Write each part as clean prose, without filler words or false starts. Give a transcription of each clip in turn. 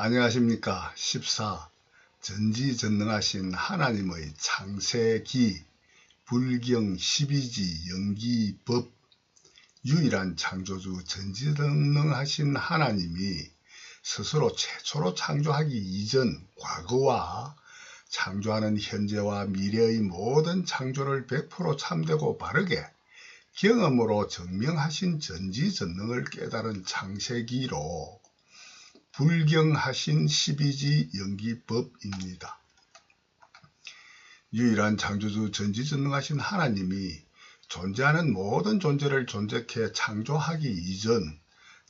안녕하십니까. 14. 전지전능하신 하나님의 창세기, 불경 12지 연기법, 유일한 창조주 전지전능하신 하나님이 스스로 최초로 창조하기 이전 과거와 창조하는 현재와 미래의 모든 창조를 100% 참되고 바르게 경험으로 증명하신 전지전능을 깨달은 창세기로 불경하신 12지 연기법입니다. 유일한 창조주 전지전능하신 하나님이 존재하는 모든 존재를 존재케 창조하기 이전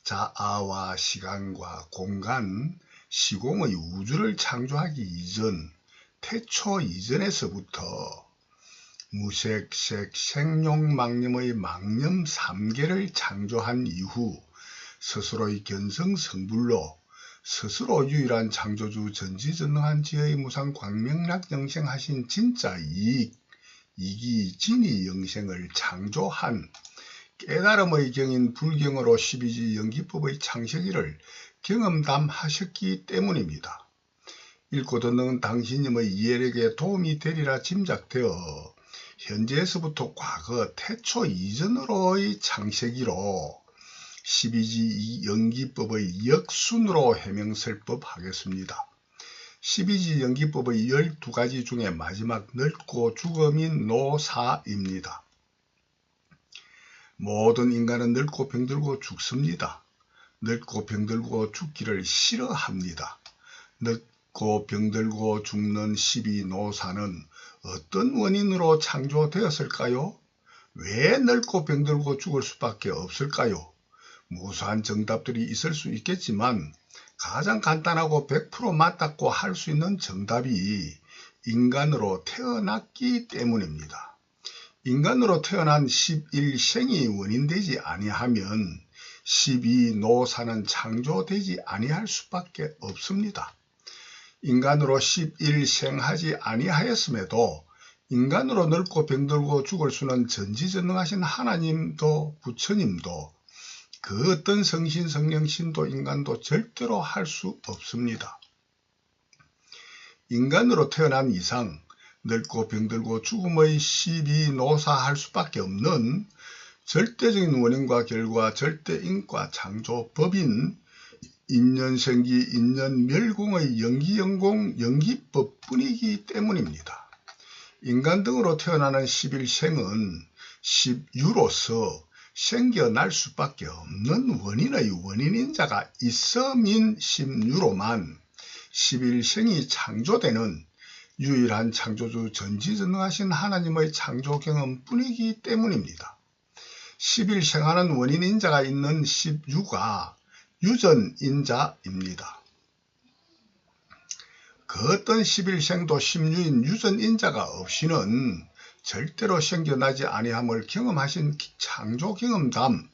자아와 시간과 공간, 시공의 우주를 창조하기 이전 태초 이전에서부터 무색색 생룡망념의 망념 3개를 창조한 이후 스스로의 견성성불로 스스로 유일한 창조주 전지전능한 지혜의 무상 광명락 영생하신 진짜 이기 진이 영생을 창조한 깨달음의 경인 불경으로 12지 연기법의 창세기를 경험담하셨기 때문입니다. 읽고 듣는 당신님의 이해력에 도움이 되리라 짐작되어 현재에서부터 과거 태초 이전으로의 창세기로 12지 연기법의 역순으로 해명설법하겠습니다. 12지 연기법의 12가지 중에 마지막 늙고 죽음인 노사입니다. 모든 인간은 늙고 병들고 죽습니다. 늙고 병들고 죽기를 싫어합니다. 늙고 병들고 죽는 12노사는 어떤 원인으로 창조되었을까요? 왜 늙고 병들고 죽을 수밖에 없을까요? 무수한 정답들이 있을 수 있겠지만 가장 간단하고 100% 맞다고 할 수 있는 정답이 인간으로 태어났기 때문입니다. 인간으로 태어난 11생이 원인되지 아니하면 12노사는 창조되지 아니할 수밖에 없습니다. 인간으로 11생하지 아니하였음에도 인간으로 늙고 병들고 죽을 수는 전지전능하신 하나님도 부처님도 그 어떤 성신, 성령, 신도, 인간도 절대로 할 수 없습니다. 인간으로 태어난 이상 늙고 병들고 죽음의 12노사할 수밖에 없는 절대적인 원인과 결과, 절대인과 창조법인 인연생기, 인연멸공의 연기연공, 연기법뿐이기 때문입니다. 인간 등으로 태어나는 11생은 10유로서 생겨날 수밖에 없는 원인의 원인인자가 있음인 10유로만 11생이 창조되는 유일한 창조주 전지전능하신 하나님의 창조 경험뿐이기 때문입니다. 11생하는 원인인자가 있는 10유가 유전인자입니다. 그 어떤 11생도 10유인 유전인자가 없이는 절대로 생겨나지 아니함을 경험하신 창조 경험담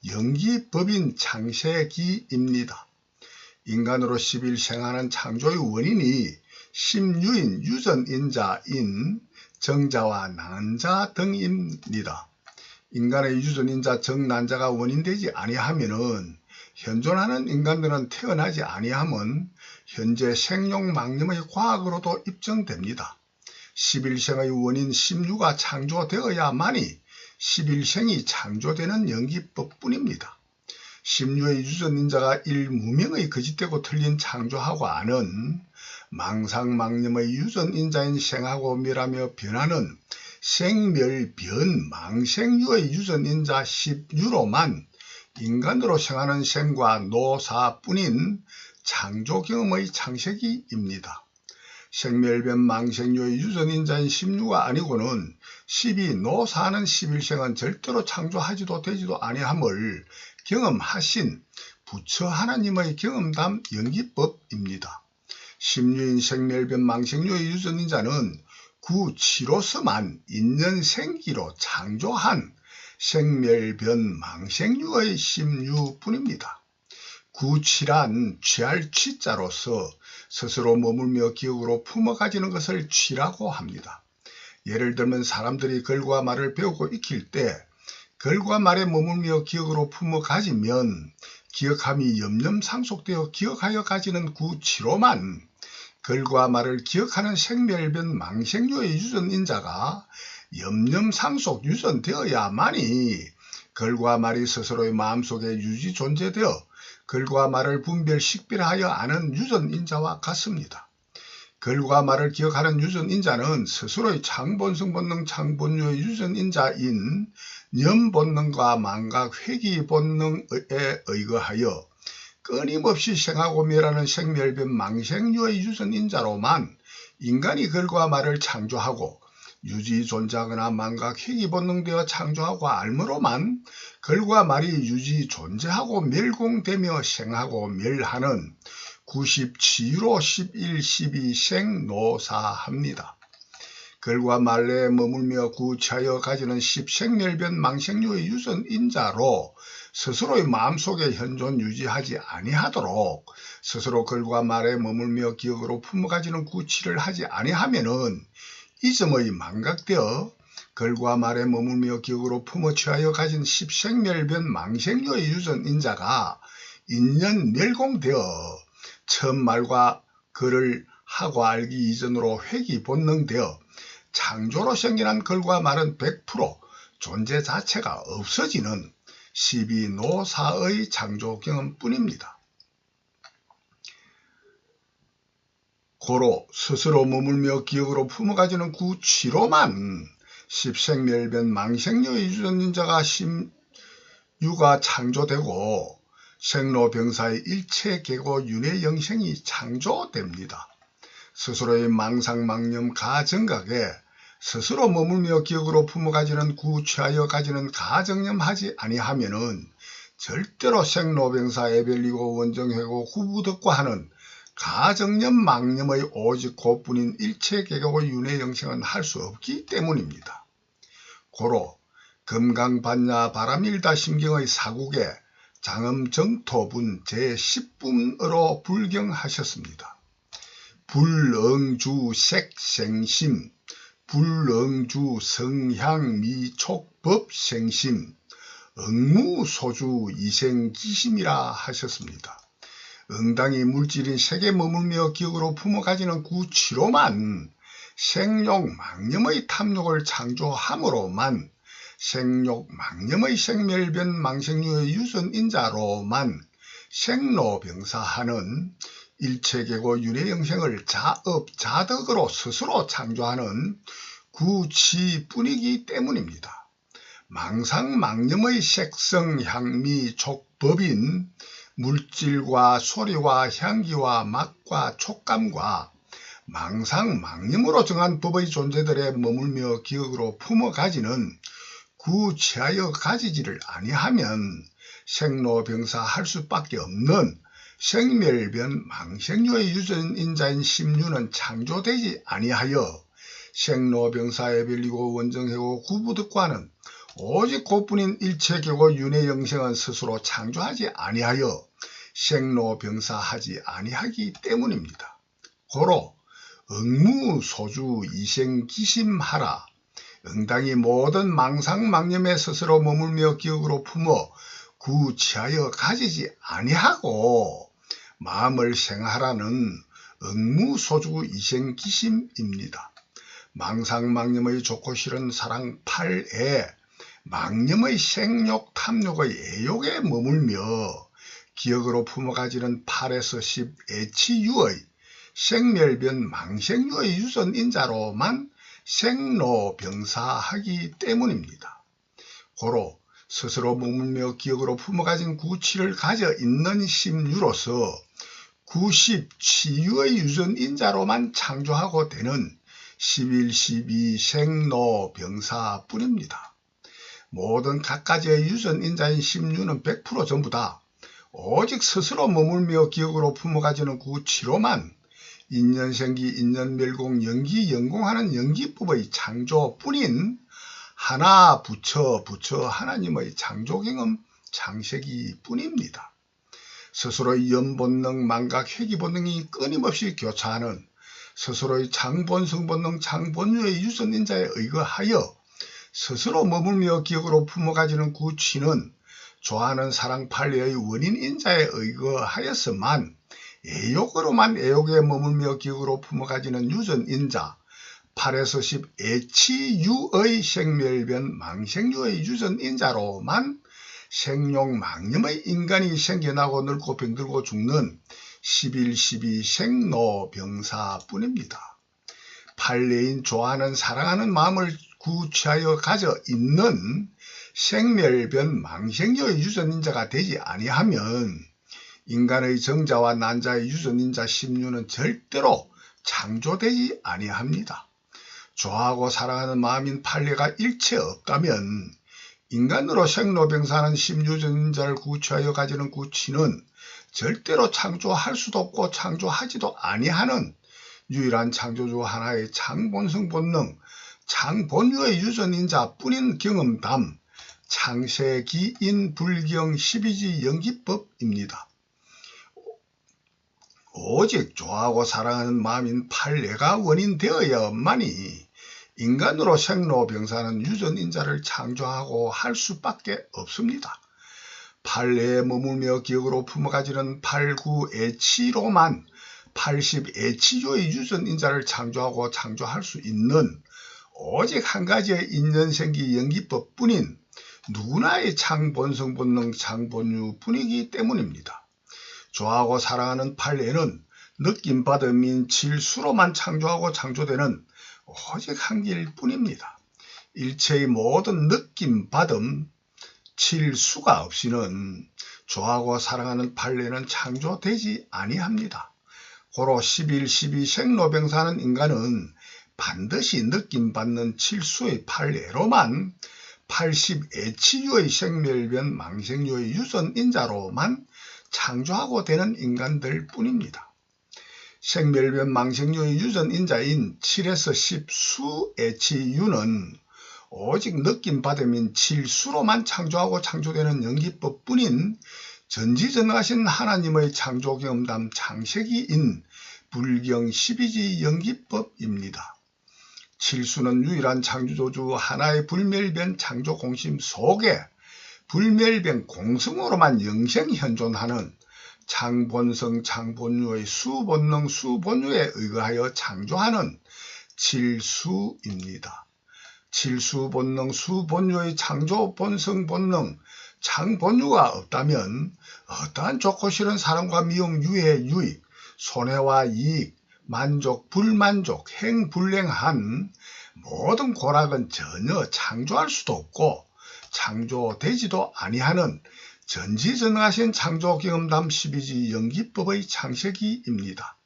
연기법인 창세기입니다. 인간으로 11생하는 창조의 원인이 10유인 유전인자인 정자와 난자 등입니다. 인간의 유전인자 정난자가 원인되지 아니하면은 현존하는 인간들은 태어나지 아니함은 현재 생룡망념의 과학으로도 입증됩니다. 11생의 원인 10유가 창조되어야만이 11생이 창조되는 연기법뿐입니다. 10유의 유전인자가 일무명의 거짓되고 틀린 창조하고는 망상망념의 유전인자인 생하고 멸하며 변하는 생멸변 망생유의 유전인자 10유로만 인간으로 생하는 생과 노사뿐인 창조경험의 창세기입니다. 생멸변 망생유의 유전인자인 10유가 아니고는 12노사하는 11생은 절대로 창조하지도 되지도 아니함을 경험하신 부처 하나님의 경험담 연기법입니다. 10유인 생멸변 망생유의 유전인자는 구치로서만 인연생기로 창조한 생멸변 망생유의 10유뿐입니다. 구치란 취할 취자로서 스스로 머물며 기억으로 품어가지는 것을 취라고 합니다. 예를 들면 사람들이 글과 말을 배우고 익힐 때 글과 말에 머물며 기억으로 품어가지면 기억함이 염염상속되어 기억하여 가지는 구치로만 글과 말을 기억하는 생멸변 망생류의 유전인자가 염염상속 유전되어야만이 글과 말이 스스로의 마음속에 유지 존재되어 글과 말을 분별 식별하여 아는 유전인자와 같습니다. 글과 말을 기억하는 유전인자는 스스로의 창본성 본능 창본류의 유전인자인 염본능과 망각 회귀 본능에 의거하여 끊임없이 생하고 멸하는 생멸변 망생류의 유전인자로만 인간이 글과 말을 창조하고 유지 존재하거나 망각 회귀 본능되어 창조하고 알므로만 글과 말이 유지 존재하고 멸공되며 생하고 멸하는 90치유로 11, 12 생노사합니다. 글과 말내에 머물며 구체하여 가지는 10생멸변 망생류의 유전인자로 스스로의 마음속에 현존 유지하지 아니하도록 스스로 글과 말에 머물며 기억으로 품어가지는 구치를 하지 아니하면은 이 점의 망각되어 글과 말에 머물며 기억으로 품어 취하여 가진 10생멸변 망생류의 유전인자가 인연 멸공되어 처음 말과 글을 하고 알기 이전으로 회귀 본능되어 창조로 생겨난 글과 말은 100% 존재 자체가 없어지는 12노사의 창조 경험뿐입니다. 고로 스스로 머물며 기억으로 품어가지는 구치로만 10생멸변 망생류의 유전인자가 심유가 창조되고 생로병사의 일체 계고 윤회 영생이 창조됩니다. 스스로의 망상망념 가정각에 스스로 머물며 기억으로 품어가지는 구취하여 가지는 가정념하지 아니하면은 절대로 생로병사 애별리고 원정회고 후부득과 하는 가정념 망념의 오직 그뿐인 일체 계고 윤회 영생은 할 수 없기 때문입니다. 고로 금강반야 바람일다 심경의 사국에 장엄정토분 제10분으로 불경하셨습니다. 불응주 색생심, 불응주 성향미촉법생심, 응무소주 이생기심이라 하셨습니다. 응당이 물질인 색에 머물며 기억으로 품어가지는 구치로만 생욕 망념의 탐욕을 창조함으로만 생욕 망념의 생멸변 망생류의 유전인자로만 생로병사하는 일체계고 윤회영생을 자업자덕으로 스스로 창조하는 구치뿐이기 때문입니다. 망상망념의 색성 향미 촉법인 물질과 소리와 향기와 맛과 촉감과 망상망념으로 정한 법의 존재들에 머물며 기억으로 품어가지는 구취하여 가지지를 아니하면 생로병사할 수밖에 없는 생멸변 망생류의 유전인자인 심류는 창조되지 아니하여 생로병사에 별리고 원정해고 구부득과는 오직 그뿐인 일체계고 윤회 영생은 스스로 창조하지 아니하여 생로병사하지 아니하기 때문입니다. 고로 응무소주 이생기심하라. 응당이 모든 망상망념에 스스로 머물며 기억으로 품어 구취하여 가지지 아니하고 마음을 생하라는 응무소주 이생기심입니다. 망상망념의 좋고 싫은 사랑 8에 망념의 생욕 탐욕의 애욕에 머물며 기억으로 품어가지는 8에서 10 애치유의 생멸변 망생유의 유전인자로만 생로병사하기 때문입니다. 고로 스스로 머물며 기억으로 품어가진 구치를 가져 있는 심유로서 90치유의 유전인자로만 창조하고 되는 11, 12 생로병사뿐입니다. 모든 갖가지의 유전인자인 심유는 100% 전부 다 오직 스스로 머물며 기억으로 품어가지는 구치로만 인연생기, 인연멸공, 연기연공하는 연기법의 창조뿐인 하나 부처 하나님의 창조경험 창세기 뿐입니다. 스스로의 염본능, 망각, 회귀본능이 끊임없이 교차하는 스스로의 장본성본능, 장본유의 유전인자에 의거하여 스스로 머물며 기억으로 품어가지는 구치는 좋아하는 사랑 판례의 원인 인자에 의거하였으만 애욕으로만 애욕에 머물며 기억으로 품어가지는 유전 인자 8에서 10 애치유의 생멸변 망생유의 유전 인자로만 생용 망념의 인간이 생겨나고 늙고 병들고 죽는 11, 12 생로병사뿐입니다. 판례인 좋아하는 사랑하는 마음을 구취하여 가져 있는 생멸변 망생유의 유전인자가 되지 아니하면 인간의 정자와 난자의 유전인자 10류는 절대로 창조되지 아니합니다. 좋아하고 사랑하는 마음인 판례가 일체 없다면 인간으로 생로병사하는 10유전인자를 구취하여 가지는 구취는 절대로 창조할 수도 없고 창조하지도 아니하는 유일한 창조주 하나의 창본성 본능, 창본유의 유전인자뿐인 경험담, 창세기인 불경 12지 연기법입니다. 오직 좋아하고 사랑하는 마음인 판례가 원인되어야만이 인간으로 생로병사하는 유전인자를 창조하고 할 수밖에 없습니다. 판례에 머물며 기억으로 품어가지는 8, 9 애치로만 80 애치조의 유전인자를 창조하고 창조할 수 있는 오직 한 가지의 인연생기 연기법뿐인 누구나의 창본성 본능 창본유뿐이기 때문입니다. 좋아하고 사랑하는 판례는 느낌받음인 칠수로만 창조하고 창조되는 오직 한 길뿐입니다. 일체의 모든 느낌받음, 칠수가 없이는 좋아하고 사랑하는 판례는 창조되지 아니합니다. 고로 11, 12 생로병사하는 인간은 반드시 느낌받는 칠수의 판례로만 80 애치유의 생멸변 망생유의 유전인자로만 창조하고 되는 인간들 뿐입니다. 생멸변 망생유의 유전인자인 7에서 10 수애치유는 오직 느낌받음인 칠수로만 창조하고 창조되는 연기법뿐인 전지전능하신 하나님의 창조경험담 창세기인 불경 12지 연기법입니다. 칠수는 유일한 창조주 하나의 불멸변 창조공심 속에 불멸변 공성으로만 영생현존하는 창본성 창본유의 수본능 수본유에 의거하여 창조하는 칠수입니다. 칠수본능 수본유의 창조본성 본능 창본유가 없다면 어떠한 좋고 싫은 사랑과 미움 유해 유익 손해와 이익 만족 불만족 행불행한 모든 고락은 전혀 창조할 수도 없고 창조되지도 아니하는 전지전능하신 창조경험담 12지 연기법의 창세기입니다.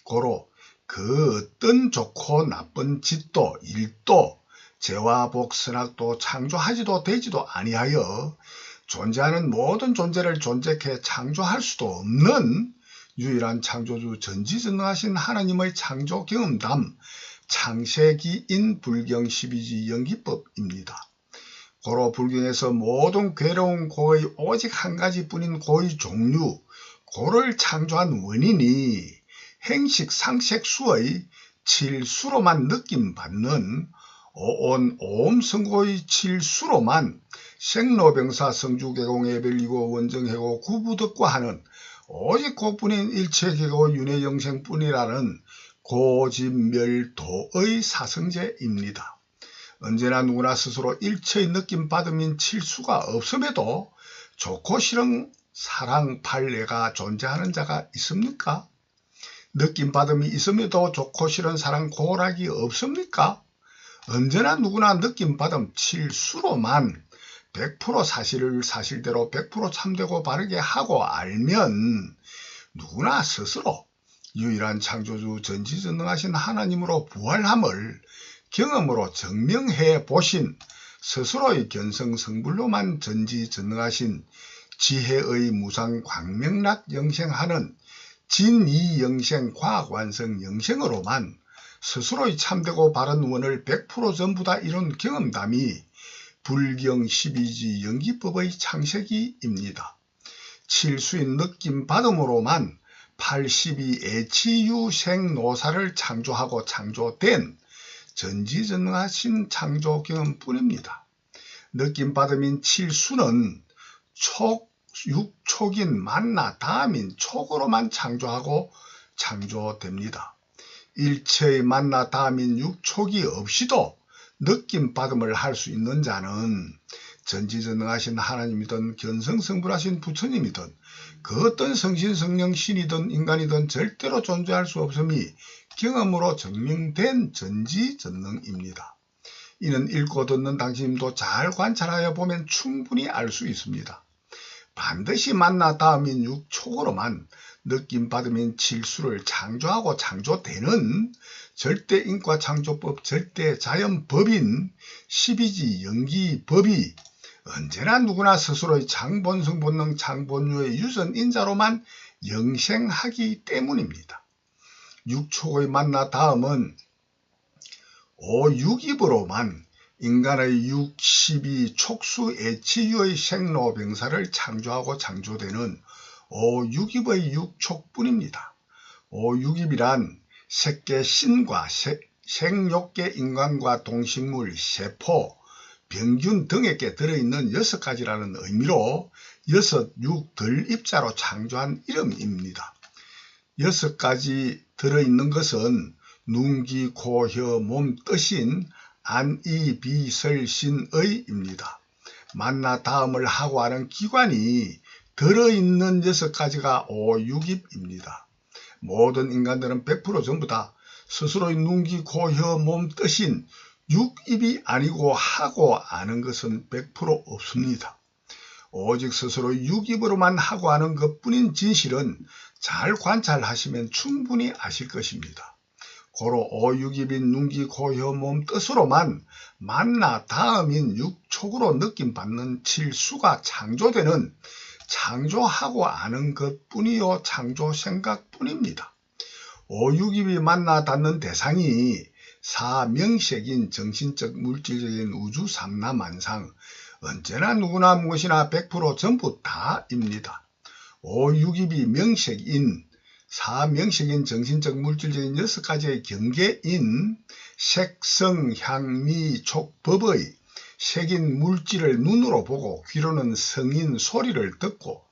고로 그 어떤 좋고 나쁜 짓도 일도 죄와 복 선악도 창조하지도 되지도 아니하여 존재하는 모든 존재를 존재케 창조할 수도 없는 유일한 창조주 전지전능하신 하나님의 창조경험담 창세기인 불경 12지 연기법입니다. 고로 불경에서 모든 괴로운 고의 오직 한 가지뿐인 고의 종류, 고를 창조한 원인이 행식 상색수의 칠수로만 느낌받는 오온 오음성고의 칠수로만 생로병사 성주계공예별이고 원정해고 구부득과 하는 오직 고뿐인 일체계고 윤회영생뿐이라는 고진멸도의 사성제입니다. 언제나 누구나 스스로 일체의 느낌받음인 칠수가 없음에도 좋고 싫은 사랑 판례가 존재하는 자가 있습니까? 느낌받음이 있음에도 좋고 싫은 사랑 고락이 없습니까? 언제나 누구나 느낌받음 칠수로만 100% 사실을 사실대로 100% 참되고 바르게 하고 알면 누구나 스스로 유일한 창조주 전지전능하신 하나님으로 부활함을 경험으로 증명해 보신 스스로의 견성성불로만 전지전능하신 지혜의 무상 광명락 영생하는 진이영생 과학완성 영생으로만 스스로의 참되고 바른 원을 100% 전부 다 이룬 경험담이 불경 12지 연기법의 창세기입니다. 칠수인 느낌받음으로만 82 애치유생노사를 창조하고 창조된 전지전능하신 창조경험뿐입니다. 느낌받음인 칠수는 육촉인 만나 다음인 촉으로만 창조하고 창조됩니다. 일체의 만나 다음인 육촉이 없이도 느낌받음을 할 수 있는 자는 전지전능하신 하나님이든 견성성불하신 부처님이든 그 어떤 성신성령 신이든 인간이든 절대로 존재할 수 없음이 경험으로 증명된 전지전능입니다. 이는 읽고 듣는 당신님도 잘 관찰하여 보면 충분히 알 수 있습니다. 반드시 만나 다음인 육촉으로만 느낌받음인 칠수를 창조하고 창조되는 절대인과 창조법 절대자연법인 12지 영기법이 언제나 누구나 스스로의 장본성본능 장본유의 유전인자로만 영생하기 때문입니다. 육촉의 만나 다음은 오육입으로만 인간의 62 촉수 애치유의 생로병사를 창조하고 창조되는 오육입의 육촉뿐입니다. 오육입이란 색계 신과 생육계 인간과 동식물, 세포, 병균 등에게 들어있는 6가지라는 의미로 6, 6, 들 입자로 창조한 이름입니다. 6가지 들어있는 것은 눈, 귀, 코, 혀, 몸, 뜻인 안, 이, 비, 설, 신의입니다. 만나 다음을 하고 하는 기관이 들어있는 6가지가 오육입입니다. 모든 인간들은 100% 전부 다 스스로의 눈, 귀, 코, 혀, 몸, 뜻인 육입이 아니고 하고 아는 것은 100% 없습니다. 오직 스스로의 육입으로만 하고 하는 것뿐인 진실은 잘 관찰하시면 충분히 아실 것입니다. 고로 오육입인 눈, 귀, 코, 혀, 몸, 뜻으로만 만나 다음인 육촉으로 느낌받는 칠수가 창조되는 창조하고 아는 것뿐이요 창조생각뿐입니다. 오육입이 만나 닿는 대상이 사명색인 정신적 물질적인 우주 삼라만상 언제나 누구나 무엇이나 100% 전부 다입니다. 오육입이 명색인 사명색인 정신적 물질적인 6가지의 경계인 색성 향미 촉법의 색인 물질을 눈으로 보고 귀로는 성인 소리를 듣고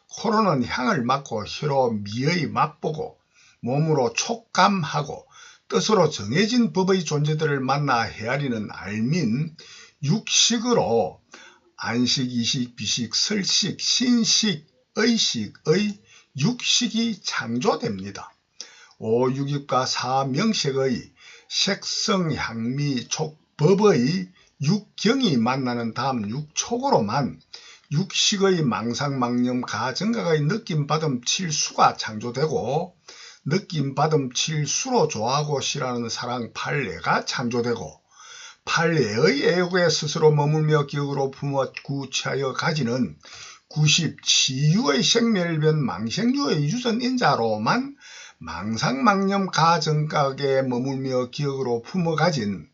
코로는 향을 맡고 혀로 미의 맛보고 몸으로 촉감하고 뜻으로 정해진 법의 존재들을 만나 헤아리는 알민 육식으로 안식, 이식, 비식, 설식, 신식, 의식의 육식이 창조됩니다. 오육입과 사명색의 색성, 향미, 촉법의 육경이 만나는 다음 육촉으로만 육식의 망상망념, 가정각의 느낌받음 칠수가 창조되고 느낌받음 칠수로 좋아하고 싫어하는 사랑 판례가 창조되고 판례의 애욕에 스스로 머물며 기억으로 품어 구취하여 가지는 90 치유의 생멸변 망생유의 유전인자로만 망상망념 가정각에 머물며 기억으로 품어 가진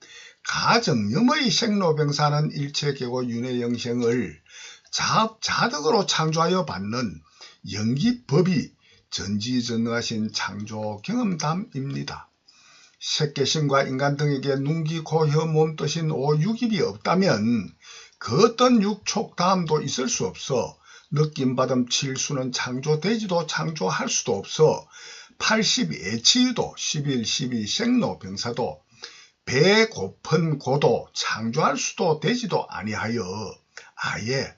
가정염의 생로병사는 일체계고 윤회영생을 자업자득으로 창조하여 받는 영기법이 전지전능하신 창조 경험담입니다. 색계신과 인간 등에게 눈, 귀, 코, 혀, 몸, 뜻인 오육입이 없다면 그 어떤 육촉 다음도 있을 수 없어 느낌받음 칠수는 창조되지도 창조할 수도 없어 80 애치유도 11, 12 생로병사도 배 고픈 고도 창조할 수도 되지도 아니하여 아예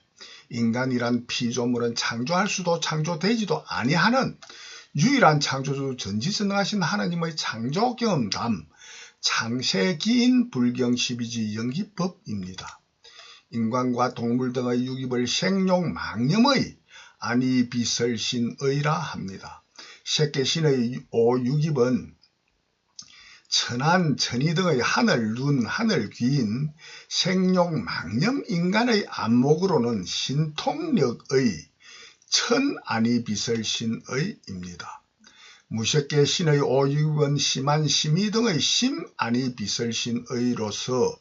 인간이란 피조물은 창조할 수도 창조되지도 아니하는 유일한 창조주 전지전능하신 하나님의 창조경험담 창세기인 불경 12지 영기법입니다. 인간과 동물 등의 육입을 생용 망념의 아니 비설신의라 합니다. 색계신의 오육입은 천한, 천이 등의 하늘, 눈, 하늘, 귀인 생용 망념 인간의 안목으로는 신통력의 천아니 비설신의입니다. 무색계 신의 오육입은 심한 심의 등의 심아니 비설신의로서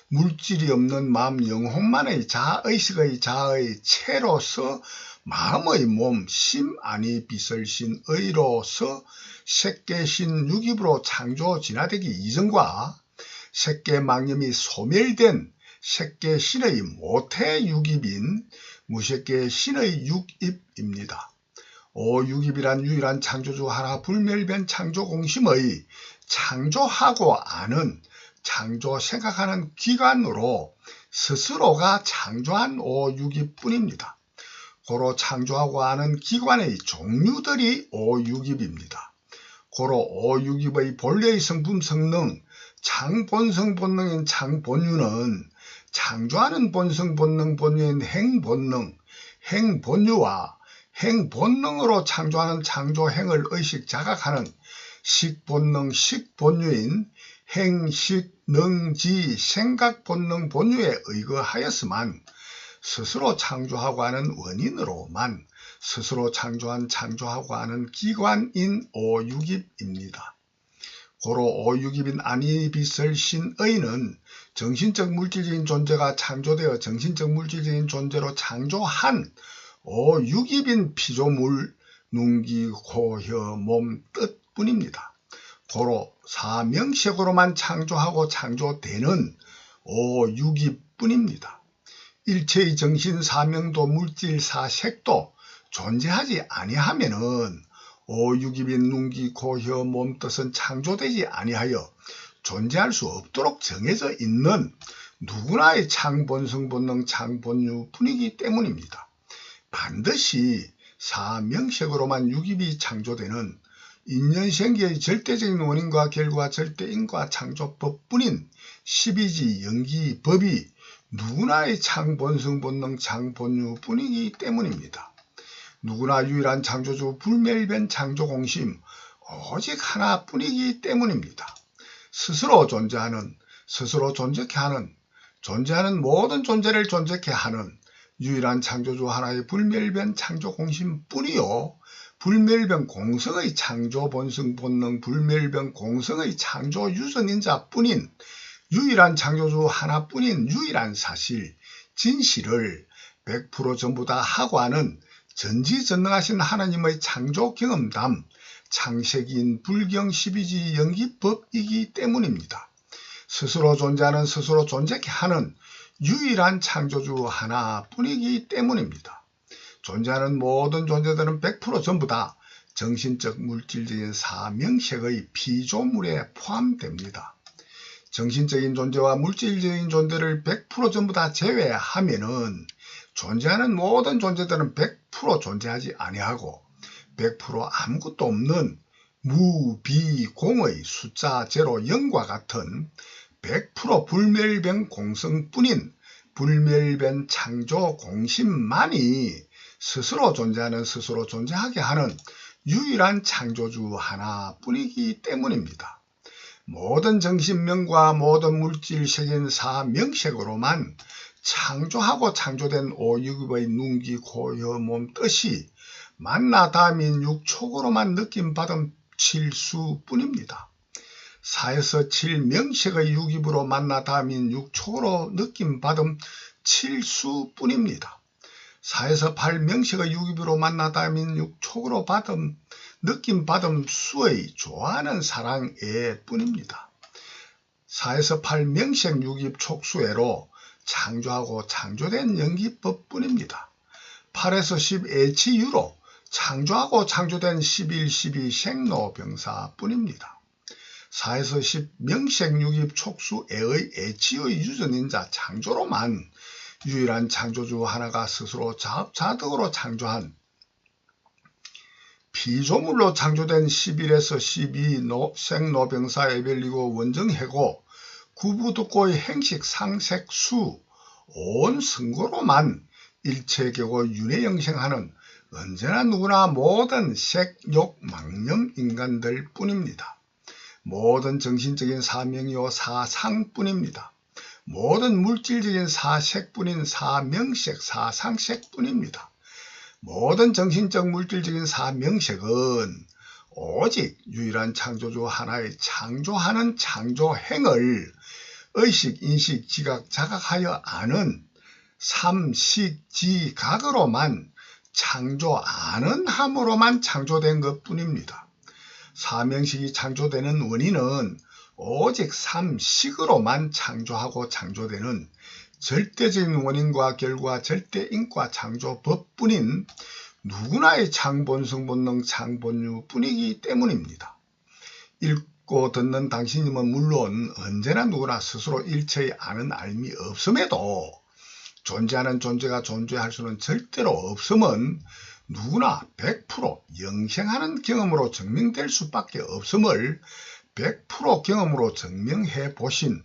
물질이 없는 마음 영혼만의 자의식의 자의 체로서 마음의 몸 심아니 비설신의로서 색계신 육입으로 창조 진화되기 이전과 색계망념이 소멸된 색계신의 모태 육입인 무색계의 신의 육입입니다. 오육입이란 유일한 창조주 하나 불멸변 창조공심의 창조하고 아는 창조 생각하는 기관으로 스스로가 창조한 오육입뿐입니다. 고로 창조하고 아는 기관의 종류들이 오육입입니다. 고로 오육입의 본래의 성품 성능, 창본성 본능인 창본유는 창조하는 본성 본능 본유인 행본능, 행본유와 행본능으로 창조하는 창조행을 의식 자각하는 식본능 식본유인 행식능지 생각본능 본유에 의거하였으만 스스로 창조하고 하는 원인으로만 스스로 창조한 창조하고 하는 기관인 오육입입니다. 고로 오육입인 아니비설 신의는 정신적 물질적인 존재가 창조되어 정신적 물질적인 존재로 창조한 오육입인 피조물, 눈기, 코, 혀, 몸, 뜻뿐입니다. 고로 사명식으로만 창조하고 창조되는 오육입뿐입니다. 일체의 정신 사명도 물질 사색도 존재하지 아니하면은 오육입인 눈기, 코, 혀, 몸, 뜻은 창조되지 아니하여 존재할 수 없도록 정해져 있는 누구나의 창본성 본능 창본유 뿐이기 때문입니다. 반드시 사명식으로만 육입이 창조되는 인연생기의 절대적인 원인과 결과 절대인과 창조법뿐인 12지 연기법이 누구나의 창본성 본능 창본유 뿐이기 때문입니다. 누구나 유일한 창조주 불멸변 창조공심 오직 하나뿐이기 때문입니다. 스스로 존재하는, 스스로 존재케 하는, 존재하는 모든 존재를 존재케 하는 유일한 창조주 하나의 불멸변 창조공심 뿐이요 불멸변 공성의 창조본성 본능 불멸변 공성의 창조유전인자 뿐인 유일한 창조주 하나뿐인 유일한 사실, 진실을 100% 전부 다 하고 하는 전지전능하신 하나님의 창조 경험담, 창세기인 불경 12지 연기법이기 때문입니다. 스스로 존재하는 스스로 존재케 하는 유일한 창조주 하나뿐이기 때문입니다. 존재하는 모든 존재들은 100% 전부 다 정신적 물질적인 사명식의 피조물에 포함됩니다. 정신적인 존재와 물질적인 존재를 100% 전부 다 제외하면은 존재하는 모든 존재들은 100% 존재하지 아니하고 100% 아무것도 없는 무비공의 숫자 제로 0과 같은 100% 불멸변 공성뿐인 불멸변 창조 공심만이 스스로 존재하는 스스로 존재하게 하는 유일한 창조주 하나뿐이기 때문입니다. 모든 정신명과 모든 물질sek인 사명색으로만 창조하고 창조된 오육의 눈기, 코, 혀, 몸, 뜻이 만나 닿음인 육촉으로만 느낌받은 칠수뿐입니다. 4에서 7명식의 육입으로 만나 닿음인 육촉으로 느낌받음 칠수뿐입니다. 4에서 8명식의 육입으로 만나 닿음인 육촉으로 느낌받음 수의 좋아하는 사랑애 뿐입니다. 4에서 8명식 육입 촉수애로 창조하고 창조된 연기법뿐입니다. 8에서 10 애치유로 창조하고 창조된 11, 12 생로병사뿐입니다. 4에서 10 명색 육입 촉수애의 애치의 유전인자 창조로만 유일한 창조주 하나가 스스로 자업자득으로 창조한 피조물로 창조된 11에서 12 생로병사 에벨리고 원정해고 구부득고의 행식 상색수 온 승고로만 일체계고 윤회영생하는 언제나 누구나 모든 색욕 망념 인간들 뿐입니다. 모든 정신적인 사명이요 사상뿐입니다. 모든 물질적인 사색뿐인 사명색 사상색뿐입니다. 모든 정신적 물질적인 사명색은 오직 유일한 창조주 하나의 창조하는 창조행을 의식, 인식, 지각, 자각하여 아는 삼식지각으로만 창조 아는 함으로만 창조된 것뿐입니다. 사명식이 창조되는 원인은 오직 삼식으로만 창조하고 창조되는 절대적인 원인과 결과, 절대인과 창조법뿐인 누구나의 창본성 본능 창본유뿐이기 때문입니다. 읽고 듣는 당신님은 물론 언제나 누구나 스스로 일체의 아는 알미 없음에도 존재하는 존재가 존재할 수는 절대로 없음은 누구나 100% 영생하는 경험으로 증명될 수밖에 없음을 100% 경험으로 증명해 보신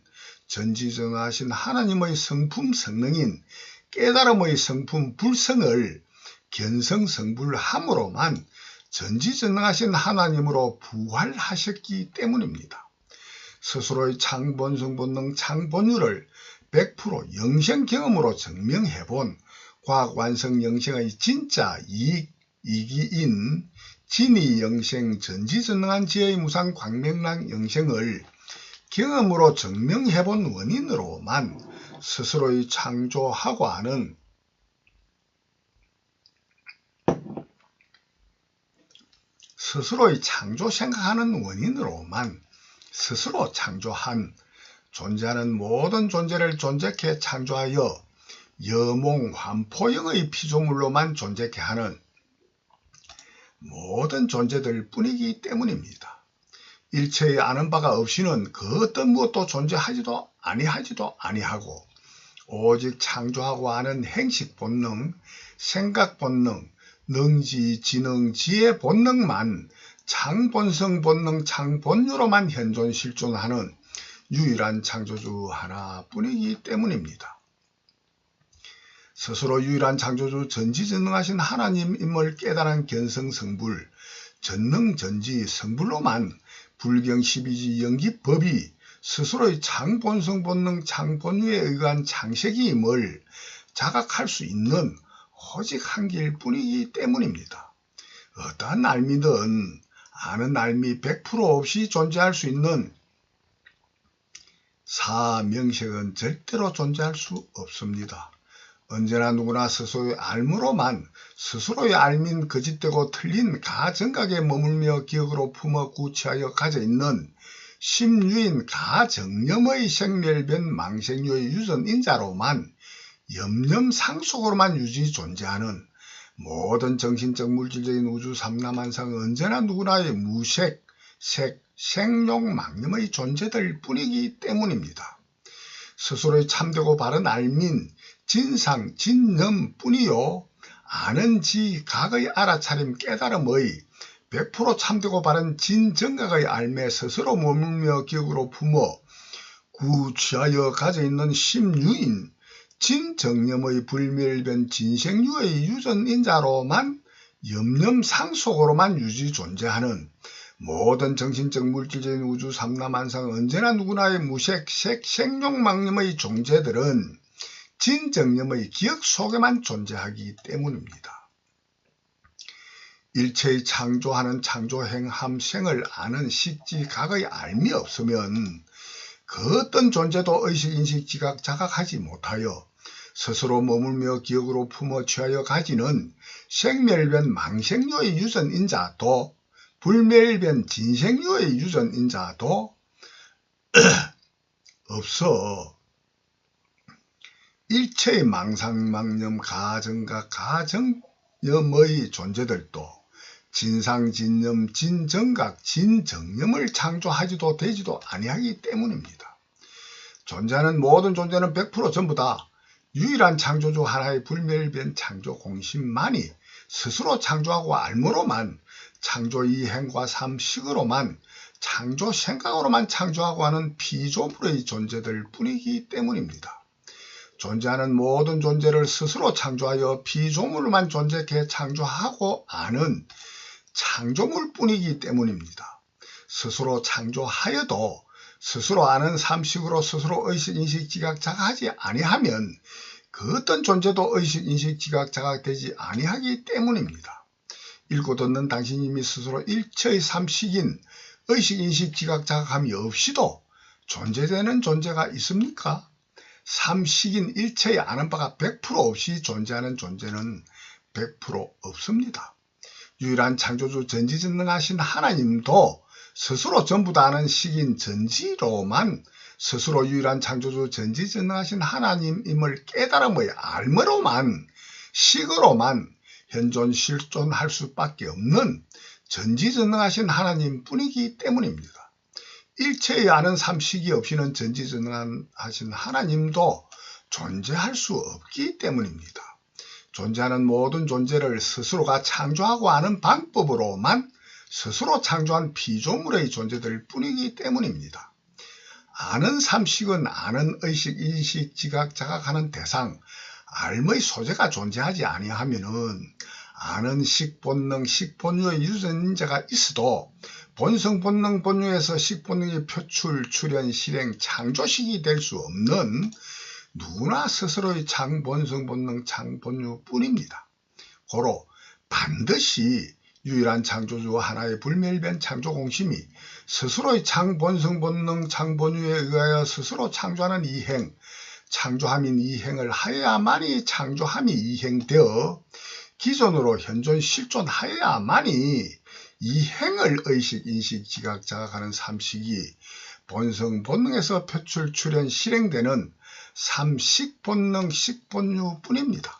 전지전능하신 하나님의 성품 성능인 깨달음의 성품 불성을 견성성불함으로만 전지전능하신 하나님으로 부활하셨기 때문입니다. 스스로의 창본성 본능 창본유를 100% 영생 경험으로 증명해본 과학완성 영생의 진짜 이기인 진의 영생 전지전능한 지혜의 무상 광명랑 영생을 경험으로 증명해본 원인으로만 스스로의 창조하고 하는 스스로의 창조 생각하는 원인으로만 스스로 창조한 존재하는 모든 존재를 존재케 창조하여 여몽 환포영의 피조물로만 존재케 하는 모든 존재들 뿐이기 때문입니다. 일체의 아는 바가 없이는 그 어떤 무엇도 존재하지도 아니하고 오직 창조하고 아는 행식 본능, 생각 본능, 능지, 지능, 지혜 본능만 창본성 본능, 창본유로만 현존 실존하는 유일한 창조주 하나뿐이기 때문입니다. 스스로 유일한 창조주 전지전능하신 하나님임을 깨달은 견성성불, 전능전지 성불로만 불경 12지 영기법이 스스로의 창본성 본능 창본유에 의한 창세기임을 자각할 수 있는 오직 한 길 뿐이기 때문입니다. 어떠한 알미든 아는 알미 100% 없이 존재할 수 있는 사명색은 절대로 존재할 수 없습니다. 언제나 누구나 스스로의 알무로만 스스로의 알민 거짓되고 틀린 가정각에 머물며 기억으로 품어 구취하여 가져있는 심유인 가정념의 생멸변 망생유의 유전인자로만 염념상속으로만 유지 존재하는 모든 정신적 물질적인 우주 삼라만상 언제나 누구나의 무색, 색, 생용, 망념의 존재들 뿐이기 때문입니다. 스스로의 참되고 바른 알민, 진상, 진념 뿐이요 아는 지, 각의 알아차림, 깨달음의 100% 참되고 바른 진정각의 알매 스스로 머물며 기억으로 품어 구취하여 가져있는 심유인, 진정념의 불멸변 진생유의 유전인자로만 염념상속으로만 유지 존재하는 모든 정신적 물질적인 우주 삼라만상 언제나 누구나의 무색, 색, 생용망념의 존재들은 진정념의 기억 속에만 존재하기 때문입니다. 일체의 창조하는 창조행함 생을 아는 식지각의 알미 없으면 그 어떤 존재도 의식, 인식, 지각, 자각하지 못하여 스스로 머물며 기억으로 품어 취하여 가지는 생멸변 망생유의 유전인자도 불멸변 진생유의 유전인자도 없어 일체의 망상망념 가정과 가정념의 존재들도 진상진념 진정각 진정념을 창조하지도 되지도 아니하기 때문입니다. 존재하는 모든 존재는 100% 전부 다 유일한 창조주 하나의 불멸변 창조 공심만이 스스로 창조하고 알므로만 창조 이행과 삼식으로만 창조 생각으로만 창조하고 하는 피조물의 존재들 뿐이기 때문입니다. 존재하는 모든 존재를 스스로 창조하여 피조물만 존재케 창조하고 아는 창조물 뿐이기 때문입니다. 스스로 창조하여도 스스로 아는 삼식으로 스스로 의식, 인식, 지각, 자각하지 아니하면 그 어떤 존재도 의식, 인식, 지각, 자각되지 아니하기 때문입니다. 읽고 듣는 당신님이 스스로 일체의 삼식인 의식, 인식, 지각, 자각함이 없이도 존재되는 존재가 있습니까? 삼식인 일체의 아는 바가 100% 없이 존재하는 존재는 100% 없습니다. 유일한 창조주 전지전능하신 하나님도 스스로 전부 다 아는 식인 전지로만 스스로 유일한 창조주 전지전능하신 하나님임을 깨달음의 알므로만 식으로만 현존 실존할 수밖에 없는 전지전능하신 하나님뿐이기 때문입니다. 일체의 아는 삼식이 없이는 전지전능하신 하나님도 존재할 수 없기 때문입니다. 존재하는 모든 존재를 스스로가 창조하고 아는 방법으로만 스스로 창조한 피조물의 존재들 뿐이기 때문입니다. 아는 삼식은 아는 의식, 인식, 지각, 자각하는 대상, 알의 소재가 존재하지 아니하면은 아는 식, 본능, 식, 본유의 유전자가 있어도 본성, 본능, 본유에서 식, 본능의 표출, 출현, 실행, 창조식이 될 수 없는 누구나 스스로의 장, 본성, 본능, 장, 본유 뿐입니다. 고로 반드시 유일한 창조주 하나의 불멸변 창조 공심이 스스로의 장, 본성, 본능, 장, 본유에 의하여 스스로 창조하는 이행, 창조함인 이행을 하여야만이 창조함이 이행되어 기존으로 현존 실존하여야만이 이행을 의식, 인식, 지각, 자각하는 삼식이 본성, 본능에서 표출, 출현, 실행되는 삼식, 본능, 식, 본유 뿐입니다.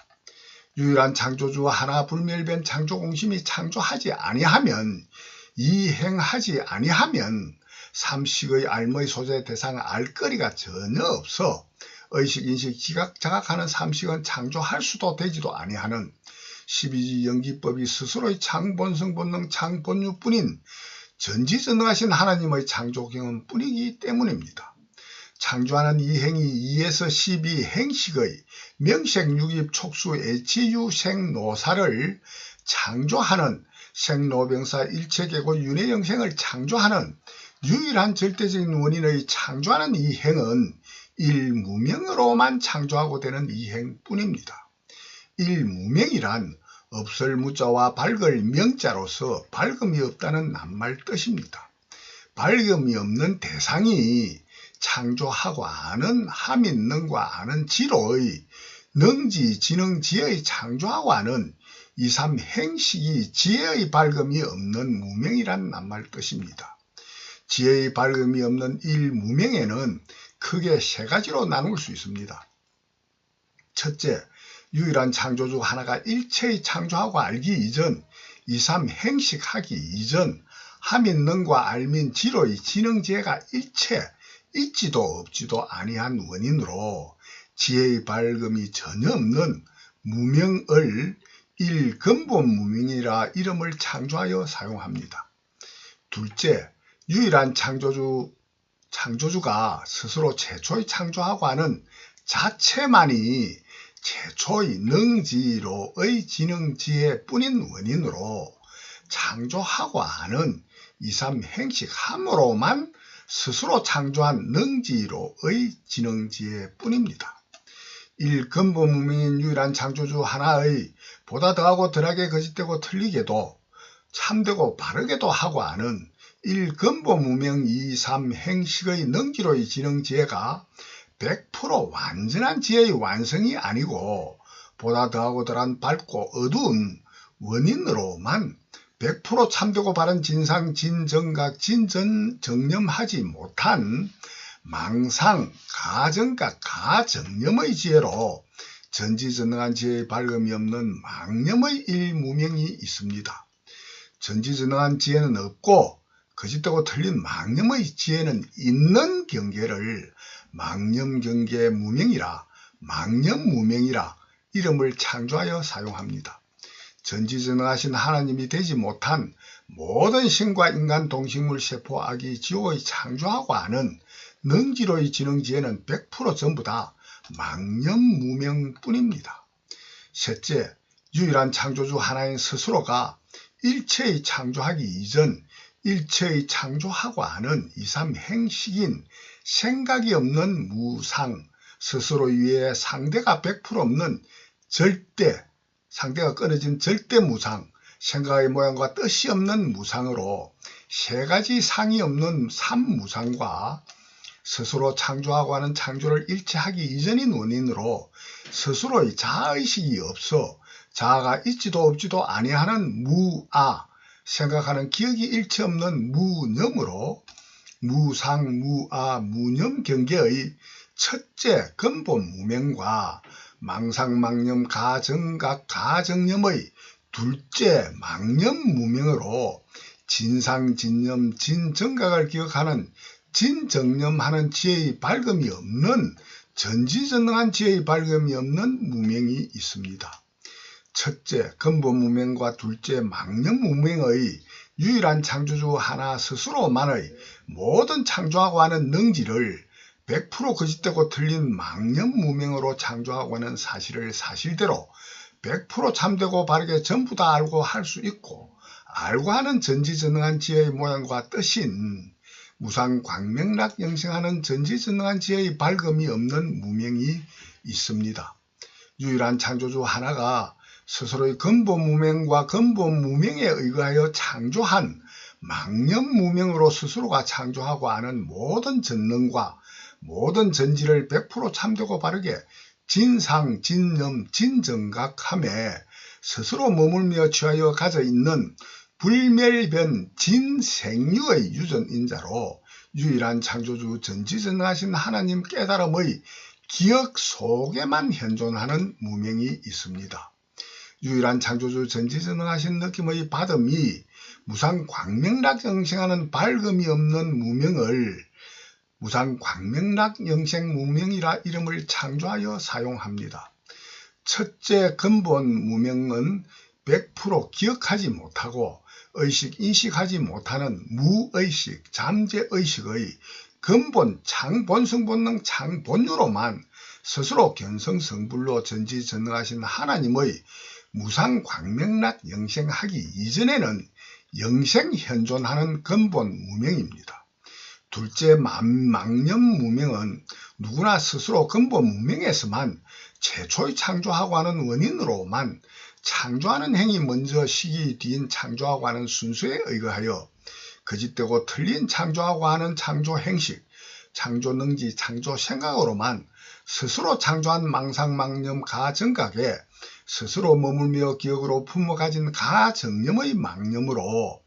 유일한 창조주 하나 불멸변 창조 공심이 창조하지 아니하면 이행하지 아니하면 삼식의 알의 소재 대상 알거리가 전혀 없어 의식, 인식, 지각, 자각하는 삼식은 창조할 수도 되지도 아니하는 12지 연기법이 스스로의 장, 본성, 본능, 장, 본유뿐인 전지전능하신 하나님의 창조 경험뿐이기 때문입니다. 창조하는 이행이 2에서 12 행식의 명색, 유입, 촉수, 애치, 유, 생, 노사를 창조하는 생로병사, 일체계고 윤회영생을 창조하는 유일한 절대적인 원인의 창조하는 이행은 일무명으로만 창조하고 되는 이행뿐입니다. 일무명이란 없을 무자와 밝을 명자로서 밝음이 없다는 낱말 뜻입니다. 밝음이 없는 대상이 창조하고 아는 함인 능과 아는 지로의 능지, 지능, 지혜의 창조하고 아는 2, 3 행식이 지혜의 밝음이 없는 무명이란 낱말 뜻입니다. 지혜의 밝음이 없는 일무명에는 크게 세 가지로 나눌 수 있습니다. 첫째, 유일한 창조주 하나가 일체의 창조하고 알기 이전, 2, 3 행식하기 이전, 함인 능과 알민 지로의 지능지혜가 일체 있지도 없지도 아니한 원인으로 지혜의 밝음이 전혀 없는 무명을 일근본 무명이라 이름을 창조하여 사용합니다. 둘째, 유일한 창조주가 스스로 최초의 창조하고 하는 자체만이 최초의 능지로의 지능지혜뿐인 원인으로 창조하고 하는 2, 3 행식함으로만 스스로 창조한 능지로의 지능지혜뿐입니다. 일근본무명인 유일한 창조주 하나의 보다 더하고 덜하게 거짓되고 틀리게도 참되고 바르게도 하고 아는 일근본무명 2, 3 행식의 능지로의 지능지혜가 100% 완전한 지혜의 완성이 아니고 보다 더하고 덜한 밝고 어두운 원인으로만 100% 참되고 바른 진상, 진정각, 진전정념하지 못한 망상, 가정각, 가정념의 지혜로 전지전능한 지혜의 밝음이 없는 망념의 일무명이 있습니다. 전지전능한 지혜는 없고 거짓되고 틀린 망념의 지혜는 있는 경계를 망념경계 무명이라 망념무명이라 이름을 창조하여 사용합니다. 전지전능하신 하나님이 되지 못한 모든 신과 인간, 동식물, 세포, 아기, 지옥의 창조하고 아는 능지로의 지능지혜는 100% 전부 다 망념무명뿐입니다. 셋째, 유일한 창조주 하나인 스스로가 일체의 창조하기 이전 일체의 창조하고 아는 2, 3 행식인 생각이 없는 무상, 스스로 위에 상대가 100% 없는 절대, 상대가 끊어진 절대 무상, 생각의 모양과 뜻이 없는 무상으로 세 가지 상이 없는 삼무상과 스스로 창조하고 하는 창조를 일체하기 이전인 원인으로 스스로의 자아의식이 없어 자아가 있지도 없지도 아니하는 무아, 생각하는 기억이 일체 없는 무념으로 무상, 무아, 무념 경계의 첫째 근본 무명과 망상망념, 가정각, 가정념의 둘째 망념 무명으로 진상진념, 진정각을 기억하는 진정념하는 지혜의 밝음이 없는 전지전능한 지혜의 밝음이 없는 무명이 있습니다. 첫째 근본 무명과 둘째 망념 무명의 유일한 창조주 하나 스스로만의 모든 창조하고 하는 능지를 100% 거짓되고 틀린 망념 무명으로 창조하고 하는 사실을 사실대로 100% 참되고 바르게 전부 다 알고 할 수 있고 알고 하는 전지전능한 지혜의 모양과 뜻인 무상광명락 영생하는 전지전능한 지혜의 밝음이 없는 무명이 있습니다. 유일한 창조주 하나가 스스로의 근본 무명과 근본 무명에 의거하여 창조한 망념 무명으로 스스로가 창조하고 하는 모든 전능과 모든 전지를 100% 참되고 바르게 진상, 진념, 진정각함에 스스로 머물며 취하여 가져 있는 불멸변 진생류의 유전인자로 유일한 창조주 전지전능하신 하나님 깨달음의 기억 속에만 현존하는 무명이 있습니다. 유일한 창조주 전지전능하신 느낌의 받음이 무상광명락 영생하는 밝음이 없는 무명을 무상광명락 영생 무명이라 이름을 창조하여 사용합니다. 첫째 근본 무명은 100% 기억하지 못하고 의식, 인식하지 못하는 무의식, 잠재의식의 근본 창본성본능 창본유로만 스스로 견성성불로 전지전능하신 하나님의 무상광명락 영생하기 이전에는 영생현존하는 근본 무명입니다. 둘째 망념 무명은 누구나 스스로 근본 무명에서만 최초의 창조하고 하는 원인으로만 창조하는 행위 먼저 시기 뒤인 창조하고 하는 순수에 의거하여 거짓되고 틀린 창조하고 하는 창조 행식, 창조 능지, 창조 생각으로만 스스로 창조한 망상망념 가정각에 스스로 머물며 기억으로 품어 가진 가정념의 망념으로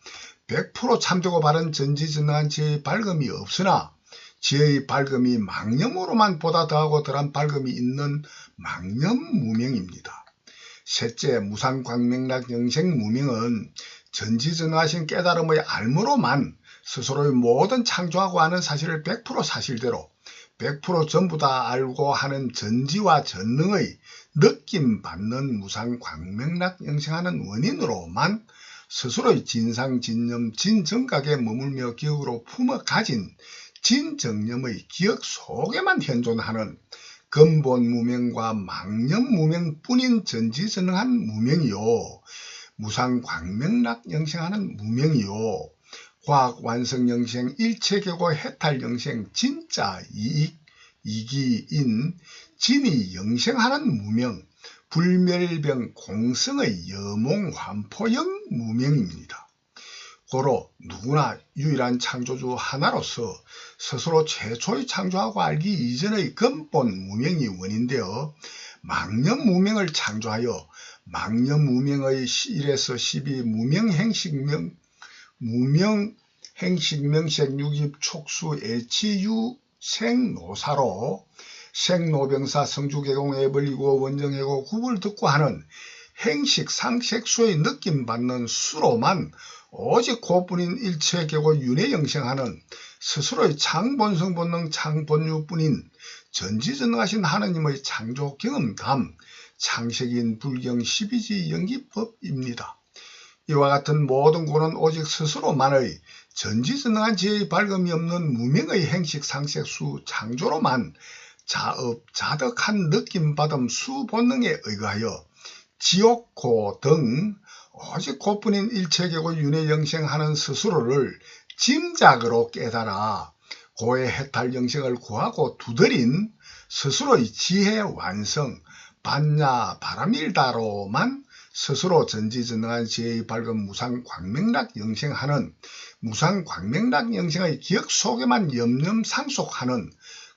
100% 참되고 바른 전지전능한 지혜의 밝음이 없으나 지혜의 밝음이 망념으로만 보다 더하고 덜한 밝음이 있는 망념 무명입니다. 셋째 무상광명락 영생 무명은 전지전능하신 깨달음의 알므로만 스스로의 모든 창조하고 하는 사실을 100% 사실대로 100% 전부 다 알고 하는 전지와 전능의 느낌받는 무상광명락 영생하는 원인으로만 스스로의 진상진념 진정각에 머물며 기억으로 품어 가진 진정념의 기억 속에만 현존하는 근본 무명과 망념 무명뿐인 전지전능한 무명이요 무상광명락 영생하는 무명이요 과학완성영생 일체계고 해탈영생 진짜 이익 이기인 진이 영생하는 무명 불멸병 공성의 여몽환포형 무명입니다. 고로 누구나 유일한 창조주 하나로서 스스로 최초의 창조하고 알기 이전의 근본 무명이 원인되어 망념 무명을 창조하여 망념 무명의 1에서 12 무명행식명색 유깁 촉수 애치유 생노사로 생노병사 성주개공 애벌리고 원정해고 구불 듣고 하는 행식 상색수의 느낌받는 수로만 오직 그뿐인 일체계고 윤회영생하는 스스로의 창본성본능 창본유뿐인 전지전능하신 하나님의 창조 경험담 창세기인 불경 12지 연기법입니다. 이와 같은 모든 고는 오직 스스로만의 전지전능한 지혜의 밝음이 없는 무명의 행식 상색수 창조로만 자업, 자덕한 느낌받음 수본능에 의거하여 지옥고 등 오직 그뿐인 일체계고 윤회영생하는 스스로를 짐작으로 깨달아 고의 해탈영생을 구하고 두드린 스스로의 지혜 완성, 반야 바람일다로만 스스로 전지전능한 지혜의 밝은 무상광명락 영생하는 무상광명락 영생의 기억 속에만 염염상속하는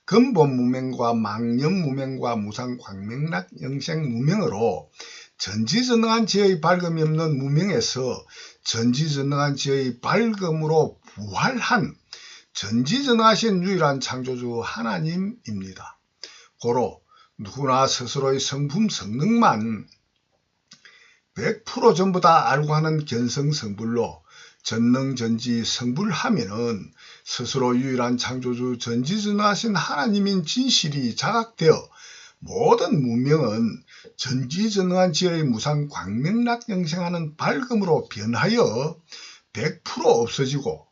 근본 무명과 망념 무명과 무상광명락 영생 무명으로 전지전능한 지혜의 밝음이 없는 무명에서 전지전능한 지혜의 밝음으로 부활한 전지전능하신 유일한 창조주 하나님입니다. 고로 누구나 스스로의 성품 성능만 100% 전부 다 알고 하는 견성성불로 전능전지 성불하면은 스스로 유일한 창조주 전지전능하신 하나님인 진실이 자각되어 모든 문명은 전지전능한 지혜의 무상 광명락 영생하는 밝음으로 변하여 100% 없어지고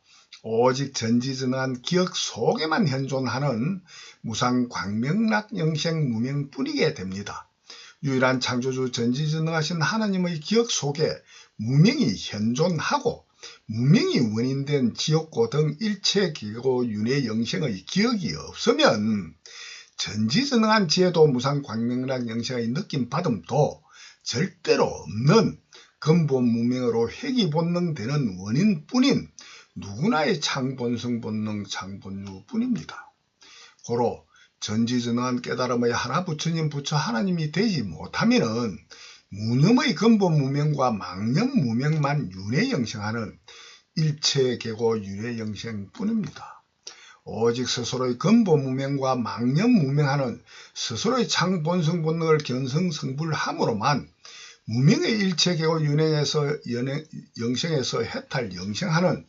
오직 전지전능한 기억 속에만 현존하는 무상 광명락 영생 무명뿐이게 됩니다. 유일한 창조주 전지전능하신 하나님의 기억 속에 무명이 현존하고 무명이 원인된 지옥고 등 일체 기고 윤회 영생의 기억이 없으면 전지전능한 지혜도 무상 광명락 영생의 느낌받음도 절대로 없는 근본 무명으로 회귀본능되는 원인뿐인 누구나의 창본성 본능 창본유뿐입니다. 고로 전지전능한 깨달음의 하나 부처님 부처 하나님이 되지 못하면은 무념의 근본 무명과 망념 무명만 윤회 영생하는 일체 계고 윤회 영생뿐입니다. 오직 스스로의 근본 무명과 망념 무명하는 스스로의 창본성 본능을 견성성불함으로만 무명의 일체 계고 윤회에서 영생에서 해탈 영생하는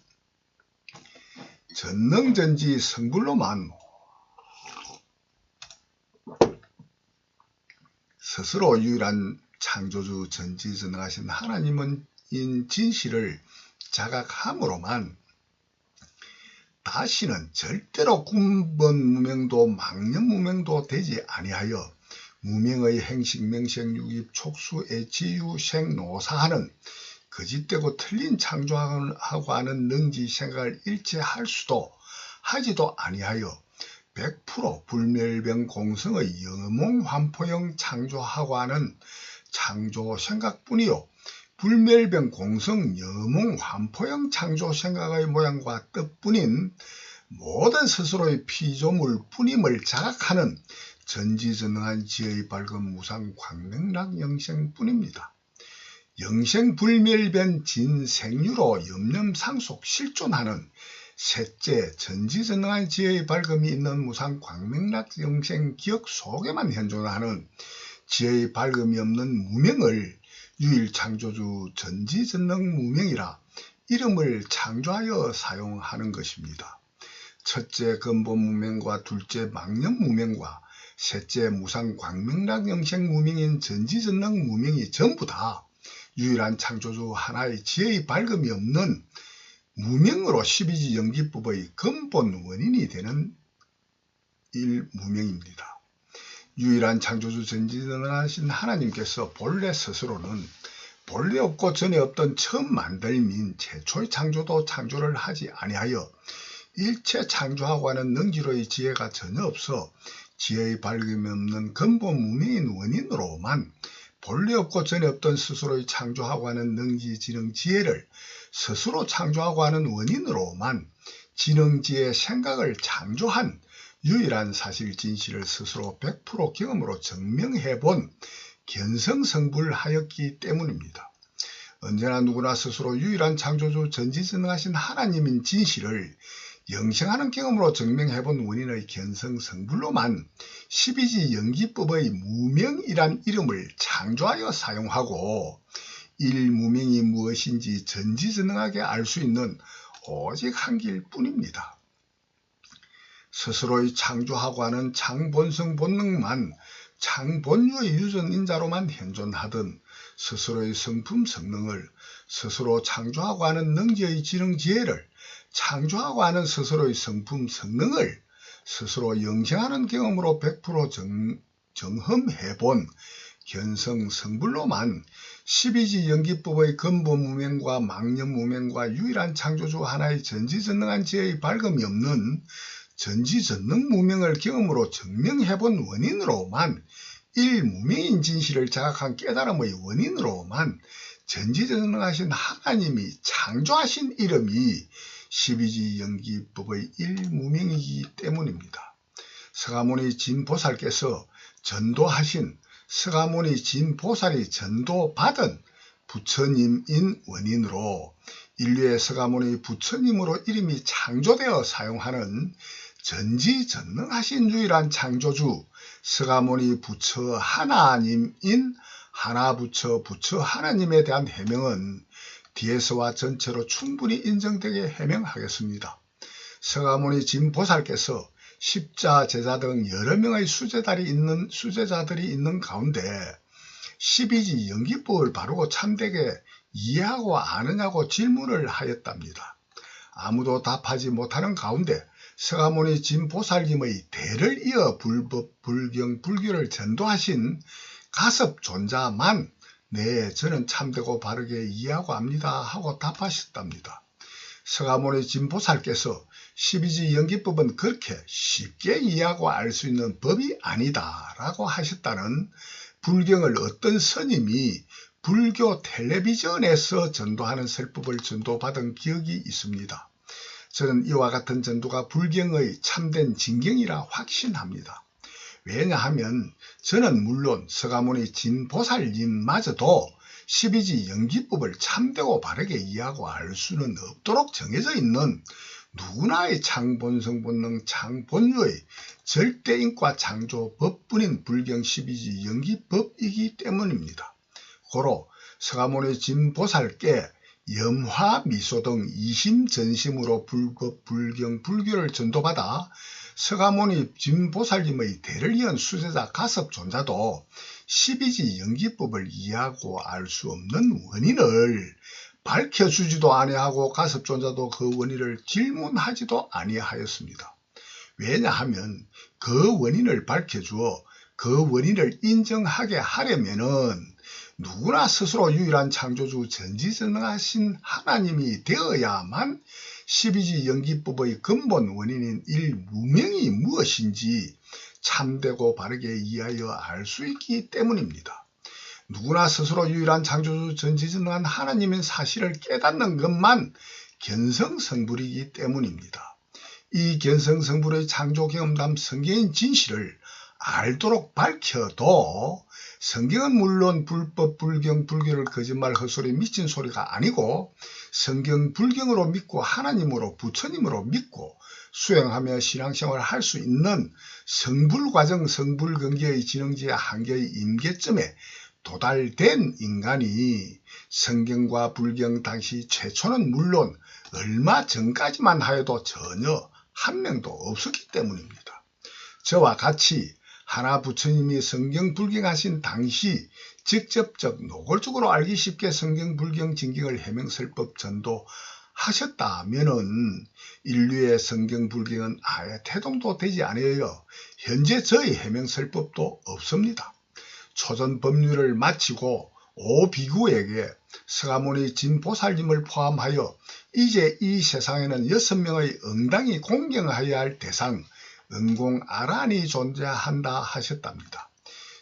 전능전지 성불로만 스스로 유일한 창조주 전지전능하신 하나님은 인 진실을 자각함으로만 다시는 절대로 근본 무명도 망념 무명도 되지 아니하여 무명의 행식 명생 유입 촉수 애치유 생노사하는 거짓되고 틀린 창조하고 하는 능지 생각을 일체할 수도 하지도 아니하여 100% 불멸병 공성의 영몽환포형 창조하고 하는 창조 생각뿐이요 불멸병 공성 영몽환포형 창조 생각의 모양과 뜻뿐인 모든 스스로의 피조물 뿐임을 자각하는 전지전능한 지혜의 밝은 무상 광명락 영생뿐입니다. 영생불멸변 진생유로 염념상속 실존하는 셋째 전지전능한 지혜의 밝음이 있는 무상 광명락 영생 기억 속에만 현존하는 지혜의 밝음이 없는 무명을 유일 창조주 전지전능 무명이라 이름을 창조하여 사용하는 것입니다. 첫째 근본 무명과 둘째 망념 무명과 셋째 무상 광명락 영생 무명인 전지전능 무명이 전부 다 유일한 창조주 하나의 지혜의 밝음이 없는 무명으로 12지 연기법의 근본 원인이 되는 일무명입니다. 유일한 창조주 전지전능하신 하나님께서 본래 스스로는 본래 없고 전에 없던 처음 만들민 최초의 창조도 창조를 하지 아니하여 일체 창조하고 하는 능지로의 지혜가 전혀 없어 지혜의 밝음이 없는 근본 무명인 원인으로만 본래 없고 전에 없던 스스로의 창조하고 하는 능지 지능 지혜를 스스로 창조하고 하는 원인으로만 지능지혜 생각을 창조한 유일한 사실 진실을 스스로 100% 경험으로 증명해본 견성성불하였기 때문입니다. 언제나 누구나 스스로 유일한 창조주 전지전능하신 하나님인 진실을 영생하는 경험으로 증명해본 원인의 견성성불로만 12지 연기법의 무명이란 이름을 창조하여 사용하고 일무명이 무엇인지 전지전능하게 알 수 있는 오직 한 길뿐입니다. 스스로의 창조하고 하는 창본성 본능만 창본유의 유전인자로만 현존하던 스스로의 성품 성능을 스스로 창조하고 하는 능지의 지능지혜를 창조하고 하는 스스로의 성품 성능을 스스로 영생하는 경험으로 100% 정험해본 견성성불로만 12지 연기법의 근본 무명과 망념 무명과 유일한 창조주 하나의 전지전능한 지혜의 밝음이 없는 전지전능 무명을 경험으로 증명해본 원인으로만 일무명인 진실을 자각한 깨달음의 원인으로만 전지전능하신 하나님이 창조하신 이름이 12지 연기법의 일무명이기 때문입니다. 서가모니 진보살께서 전도하신 서가모니 진보살이 전도받은 부처님인 원인으로 인류의 서가모니 부처님으로 이름이 창조되어 사용하는 전지전능하신 유일한 창조주 서가모니 부처 하나님인 하나부처 부처 하나님에 대한 해명은 뒤에서와 전체로 충분히 인정되게 해명하겠습니다. 서가모니 진보살께서 십자 제자 등 여러 명의 수제자들이 있는 가운데 12지 연기법을 바르고 참되게 이해하고 아느냐고 질문을 하였답니다. 아무도 답하지 못하는 가운데 서가모니 진보살님의 대를 이어 불법, 불경, 불교를 전도하신 가섭존자만 네, 저는 참되고 바르게 이해하고 압니다 하고 답하셨답니다. 서가모니 진보살께서 12지 연기법은 그렇게 쉽게 이해하고 알 수 있는 법이 아니다 라고 하셨다는 불경을 어떤 스님이 불교 텔레비전에서 전도하는 설법을 전도받은 기억이 있습니다. 저는 이와 같은 전도가 불경의 참된 진경이라 확신합니다. 왜냐하면 저는 물론 서가모니 진보살님마저도 12지 연기법을 참되고 바르게 이해하고 알 수는 없도록 정해져 있는 누구나의 창본성본능 창본유의 절대인과 창조법뿐인 불경 12지 연기법이기 때문입니다. 고로 서가모니 진보살께 염화 미소 등 이심전심으로 불법 불경 불교를 전도받아 서가모니 진보살님의 대를 이은 수제자 가섭존자도 12지 연기법을 이해하고 알 수 없는 원인을 밝혀주지도 아니하고 가섭존자도 그 원인을 질문하지도 아니하였습니다. 왜냐하면 그 원인을 밝혀주어 그 원인을 인정하게 하려면은 누구나 스스로 유일한 창조주 전지전능하신 하나님이 되어야만 12지 연기법의 근본 원인인 일무명이 무엇인지 참되고 바르게 이해하여 알 수 있기 때문입니다. 누구나 스스로 유일한 창조주 전지전능한 하나님인 사실을 깨닫는 것만 견성성불이기 때문입니다. 이 견성성불의 창조경험담 성경인 진실을 알도록 밝혀도 성경은 물론 불법, 불경, 불교를 거짓말, 헛소리, 미친 소리가 아니고 성경, 불경으로 믿고 하나님으로, 부처님으로 믿고 수행하며 신앙생활을 할 수 있는 성불과정, 성불근기의 진흥지의 한계의 임계점에 도달된 인간이 성경과 불경 당시 최초는 물론 얼마 전까지만 하여도 전혀 한 명도 없었기 때문입니다. 저와 같이 하나 부처님이 성경 불경하신 당시 직접적 노골적으로 알기 쉽게 성경 불경 진경을 해명설법 전도하셨다면은 인류의 성경 불경은 아예 태동도 되지 않아요. 현재 저희 해명설법도 없습니다. 초전 법률을 마치고 오비구에게 서가모니 진보살님을 포함하여 이제 이 세상에는 6명의 응당히 공경하여야 할 대상 은공아란이 존재한다 하셨답니다.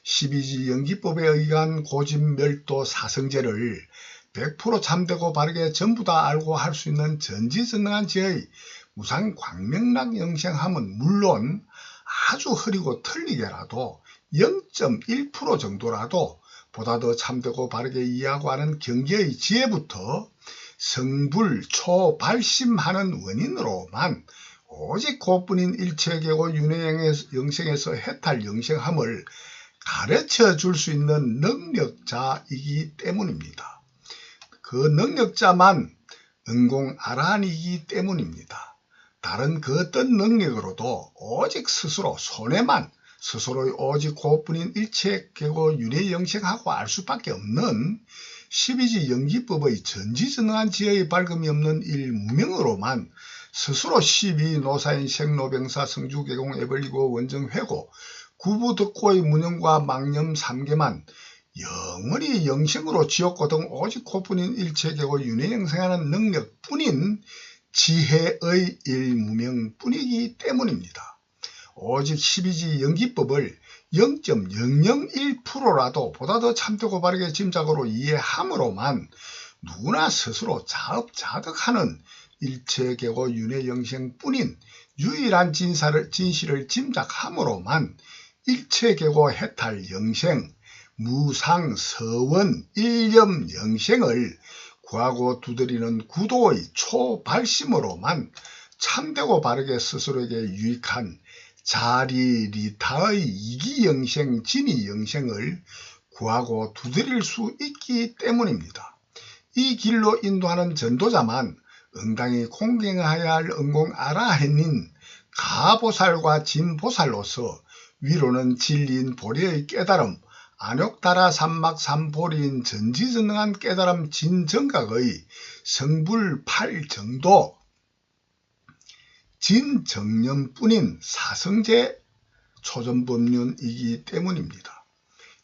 12지 연기법에 의한 고집멸도 사성제를 100% 참되고 바르게 전부 다 알고 할 수 있는 전지전능한 지의 무상광명락 영생함은 물론 아주 흐리고 틀리게라도 0.1% 정도라도 보다 더 참되고 바르게 이해하고 하는 경계의 지혜부터 성불, 초발심하는 원인으로만 오직 그뿐인 일체계고 윤회영생에서 해탈 영생함을 가르쳐 줄 수 있는 능력자이기 때문입니다. 그 능력자만 은공아란이기 때문입니다. 다른 그 어떤 능력으로도 오직 스스로 손해만 스스로의 오직 그뿐인 일체계고 윤회영생하고 알 수밖에 없는 12지 연기법의 전지전능한 지혜의 밝음이 없는 일무명으로만 스스로 12노사인 생로병사 성주개공 애벌리고 원정회고 구부득고의 무념과 망념 3개만 영원히 영생으로 지옥고 등 오직 그뿐인 일체계고 윤회영생하는 능력뿐인 지혜의 일무명뿐이기 때문입니다. 오직 12지 연기법을 0.001%라도 보다 더 참되고 바르게 짐작으로 이해함으로만 누구나 스스로 자업자득하는 일체계고 윤회영생뿐인 유일한 진실을 짐작함으로만 일체계고 해탈 영생, 무상, 서원, 일념 영생을 구하고 두드리는 구도의 초발심으로만 참되고 바르게 스스로에게 유익한 자리리타의 이기영생, 진이영생을 구하고 두드릴 수 있기 때문입니다. 이 길로 인도하는 전도자만 응당히 공경하여야 할 응공 아라헨인 가보살과 진보살로서 위로는 진리인 보리의 깨달음, 안욕다라 삼막 삼보리인 전지전능한 깨달음 진정각의 성불 8정도 진정념뿐인 사성제 초전법륜이기 때문입니다.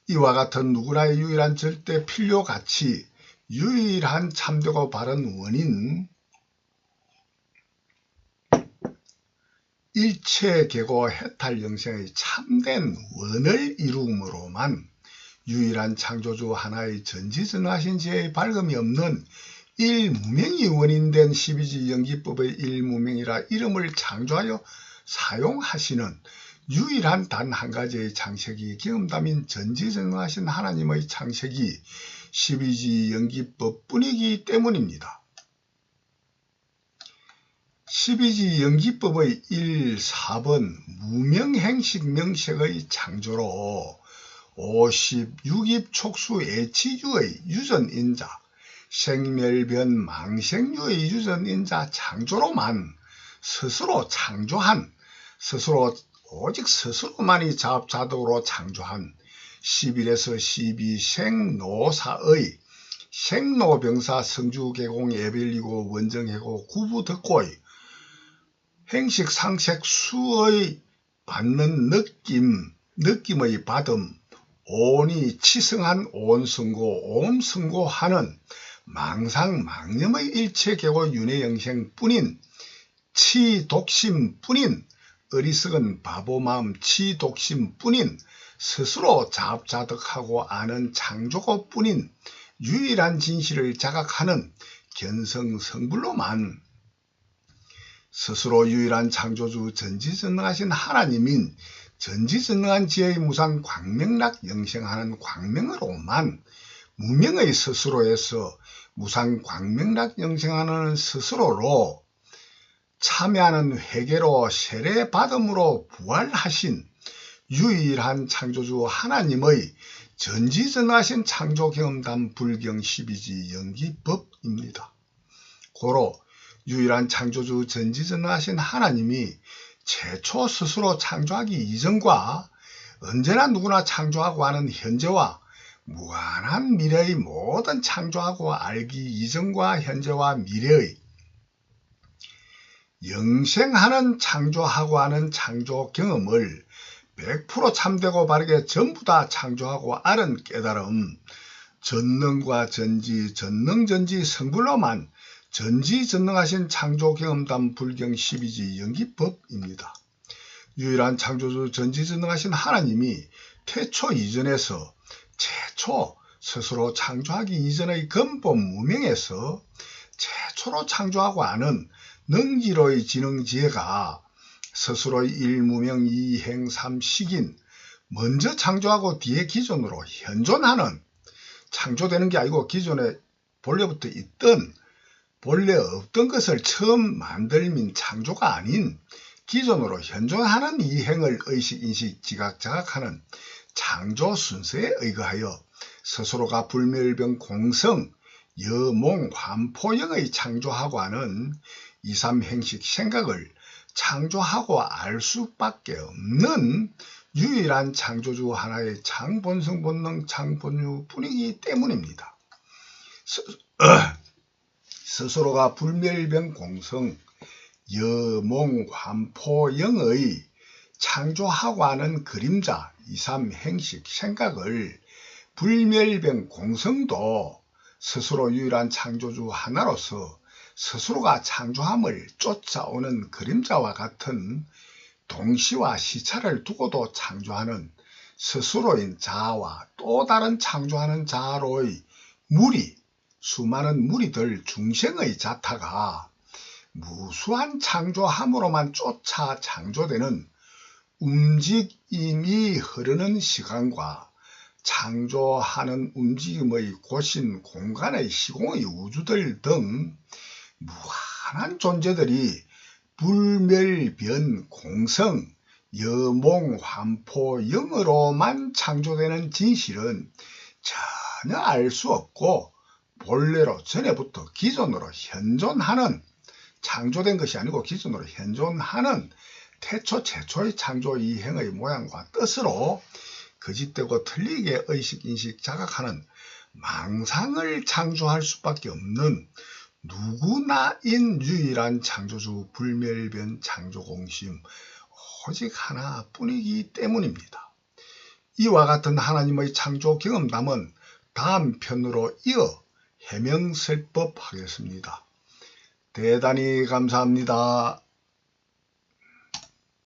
이와 같은 누구나의 유일한 절대 필요가치, 유일한 참되고 바른 원인, 일체계고 해탈영생의 참된 원을 이루므로만 유일한 창조주 하나의 전지전능하신 지혜의 밝음이 없는 일무명이 원인된 12지 연기법의 일무명이라 이름을 창조하여 사용하시는 유일한 단 한 가지의 창세기 경험담인 전지전능하신 하나님의 창세기 12지 연기법뿐이기 때문입니다. 12지 연기법의 1, 4번 무명행식 명색의 창조로 56입 촉수 애치주의 유전인자, 생멸변 망생유의 유전인자 창조로만 스스로 창조한, 오직 스스로만이 자업자득으로 창조한 11에서 12 생노사의 생로병사 성주계공 예별리고 원정해고 구부덕고의 행식 상색 수의 받는 느낌의 받음, 온이 치승한 온승고 옴승고하는 망상망념의 일체계고 윤회영생뿐인 치독심뿐인 어리석은 바보마음 치독심뿐인 스스로 자업자득하고 아는 창조고뿐인 유일한 진실을 자각하는 견성성불로만 스스로 유일한 창조주 전지전능하신 하나님인 전지전능한 지혜의 무상 광명락 영생하는 광명으로만 무명의 스스로에서 무상 광명락 영생하는 스스로로 참여하는 회개로 세례받음으로 부활하신 유일한 창조주 하나님의 전지전능하신 창조경험담 불경 12지 연기법입니다. 고로 유일한 창조주 전지전능하신 하나님이 최초 스스로 창조하기 이전과 언제나 누구나 창조하고 하는 현재와 무한한 미래의 모든 창조하고 알기 이전과 현재와 미래의 영생하는 창조하고 하는 창조 경험을 100% 참되고 바르게 전부 다 창조하고 아는 깨달음, 전능과 전지, 전능전지 성불로만 전지전능하신 창조경험담 불경 12지 연기법입니다. 유일한 창조주 전지전능하신 하나님이 태초 이전에서 최초 스스로 창조하기 이전의 근본 무명에서 최초로 창조하고 아는 능지로의 지능지혜가 스스로의 일무명 이행 삼식인 먼저 창조하고 뒤에 기존으로 현존하는, 창조되는 게 아니고 기존에 본래부터 있던 본래 없던 것을 처음 만들민 창조가 아닌 기존으로 현존하는 이행을 의식, 인식, 지각, 자각하는 창조 순서에 의거하여 스스로가 불멸병 공성, 여몽, 환포영의 창조하고 하는 2, 3행식 생각을 창조하고 알 수밖에 없는 유일한 창조주 하나의 창본성 본능 창본유뿐이기 때문입니다. 스스로가 불멸병 공성, 여몽, 환포영의 창조하고 하는 그림자, 2, 3행식 생각을 불멸병 공성도 스스로 유일한 창조주 하나로서 스스로가 창조함을 쫓아오는 그림자와 같은 동시와 시차를 두고도 창조하는 스스로인 자아와 또 다른 창조하는 자아로의 무리, 수많은 무리들 중생의 자타가 무수한 창조함으로만 쫓아 창조되는 움직임이 흐르는 시간과 창조하는 움직임의 고신, 공간의 시공의 우주들 등 무한한 존재들이 불멸변, 공성, 여몽, 환포, 영으로만 창조되는 진실은 전혀 알 수 없고 본래로 전에부터 기존으로 현존하는, 창조된 것이 아니고 기존으로 현존하는 태초 최초의 창조 이행의 모양과 뜻으로 거짓되고 틀리게 의식, 인식, 자각하는 망상을 창조할 수밖에 없는 누구나인 유일한 창조주 불멸변 창조공심 오직 하나뿐이기 때문입니다. 이와 같은 하나님의 창조 경험담은 다음 편으로 이어 해명설법하겠습니다. 대단히 감사합니다.